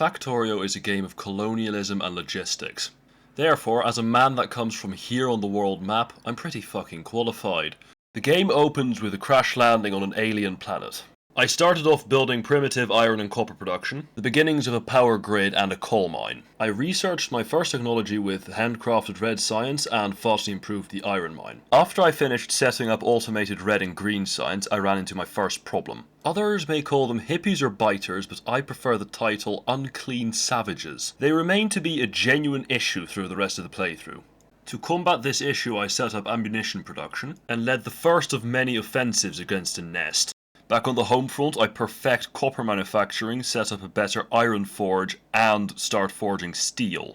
Factorio is a game of colonialism and logistics. Therefore, as a man that comes from here on the world map, I'm pretty fucking qualified. The game opens with a crash landing on an alien planet. I started off building primitive iron and copper production, the beginnings of a power grid and a coal mine. I researched my first technology with handcrafted red science and vastly improved the iron mine. After I finished setting up automated red and green science, I ran into my first problem. Others may call them hippies or biters, but I prefer the title unclean savages. They remain to be a genuine issue through the rest of the playthrough. To combat this issue, I set up ammunition production and led the first of many offensives against a nest. Back on the home front, I perfect copper manufacturing, set up a better iron forge, and start forging steel.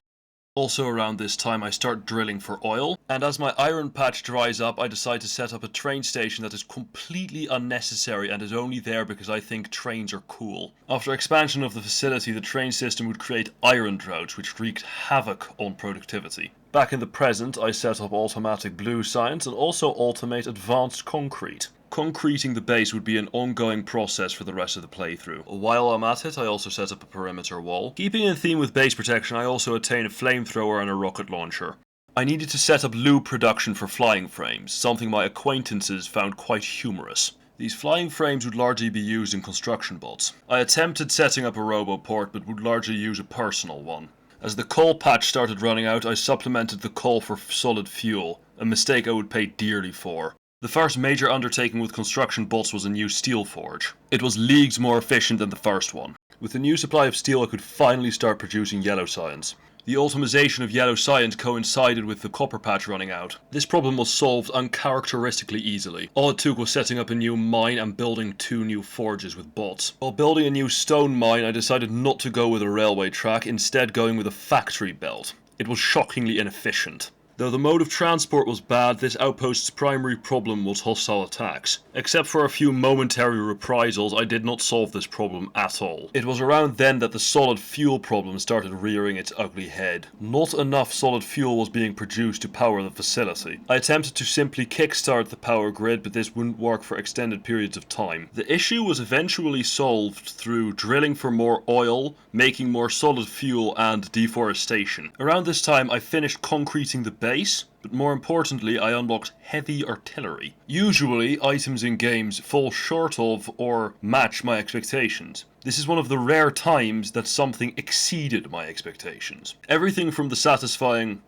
Also around this time I start drilling for oil, and as my iron patch dries up I decide to set up a train station that is completely unnecessary and is only there because I think trains are cool. After expansion of the facility, the train system would create iron droughts which wreaked havoc on productivity. Back in the present, I set up automatic blue science and also automate advanced concrete. Concreting the base would be an ongoing process for the rest of the playthrough. While I'm at it, I also set up a perimeter wall. Keeping in theme with base protection, I also attain a flamethrower and a rocket launcher. I needed to set up lube production for flying frames, something my acquaintances found quite humorous. These flying frames would largely be used in construction bots. I attempted setting up a roboport, but would largely use a personal one. As the coal patch started running out, I supplemented the coal for solid fuel, a mistake I would pay dearly for. The first major undertaking with construction bots was a new steel forge. It was leagues more efficient than the first one. With the new supply of steel I could finally start producing yellow science. The automation of yellow science coincided with the copper patch running out. This problem was solved uncharacteristically easily. All it took was setting up a new mine and building 2 new forges with bots. While building a new stone mine, I decided not to go with a railway track, instead going with a factory belt. It was shockingly inefficient. Though the mode of transport was bad, this outpost's primary problem was hostile attacks. Except for a few momentary reprisals, I did not solve this problem at all. It was around then that the solid fuel problem started rearing its ugly head. Not enough solid fuel was being produced to power the facility. I attempted to simply kickstart the power grid, but this wouldn't work for extended periods of time. The issue was eventually solved through drilling for more oil, making more solid fuel, and deforestation. Around this time, I finished concreting the base, but more importantly I unlocked heavy artillery. Usually items in games fall short of or match my expectations. This is one of the rare times that something exceeded my expectations. Everything from the satisfying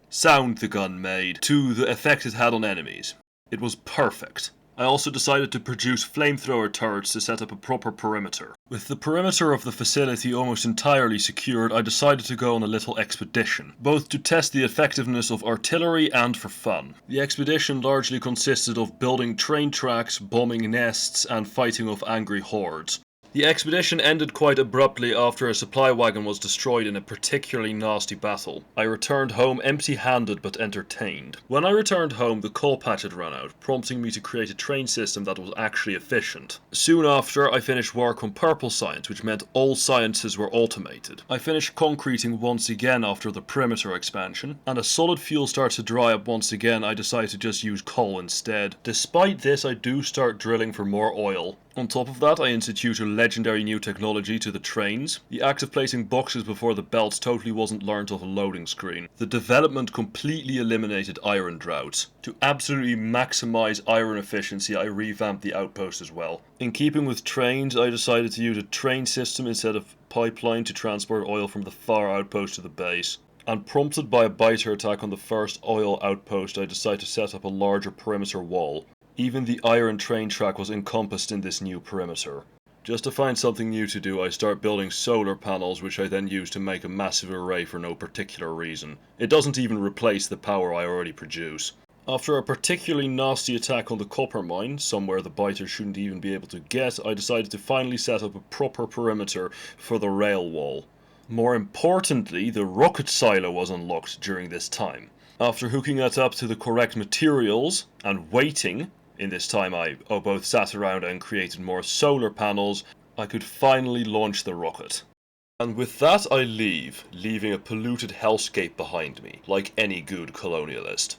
sound the gun made to the effect it had on enemies. It was perfect. I also decided to produce flamethrower turrets to set up a proper perimeter. With the perimeter of the facility almost entirely secured, I decided to go on a little expedition, both to test the effectiveness of artillery and for fun. The expedition largely consisted of building train tracks, bombing nests, and fighting off angry hordes. The expedition ended quite abruptly after a supply wagon was destroyed in a particularly nasty battle. I returned home empty-handed but entertained. When I returned home, the coal patch had run out, prompting me to create a train system that was actually efficient. Soon after, I finished work on purple science, which meant all sciences were automated. I finished concreting once again after the perimeter expansion, and as solid fuel started to dry up once again, I decided to just use coal instead. Despite this, I do start drilling for more oil. On top of that, I institute a legendary new technology to the trains. The act of placing boxes before the belts totally wasn't learnt off a loading screen. The development completely eliminated iron droughts. To absolutely maximize iron efficiency, I revamped the outpost as well. In keeping with trains, I decided to use a train system instead of pipeline to transport oil from the far outpost to the base. And prompted by a biter attack on the first oil outpost, I decided to set up a larger perimeter wall. Even the iron train track was encompassed in this new perimeter. Just to find something new to do, I start building solar panels, which I then use to make a massive array for no particular reason. It doesn't even replace the power I already produce. After a particularly nasty attack on the copper mine, somewhere the biter shouldn't even be able to get, I decided to finally set up a proper perimeter for the rail wall. More importantly, the rocket silo was unlocked during this time. After hooking that up to the correct materials and waiting, in this time I both sat around and created more solar panels, I could finally launch the rocket. And with that I leave, leaving a polluted hellscape behind me, like any good colonialist.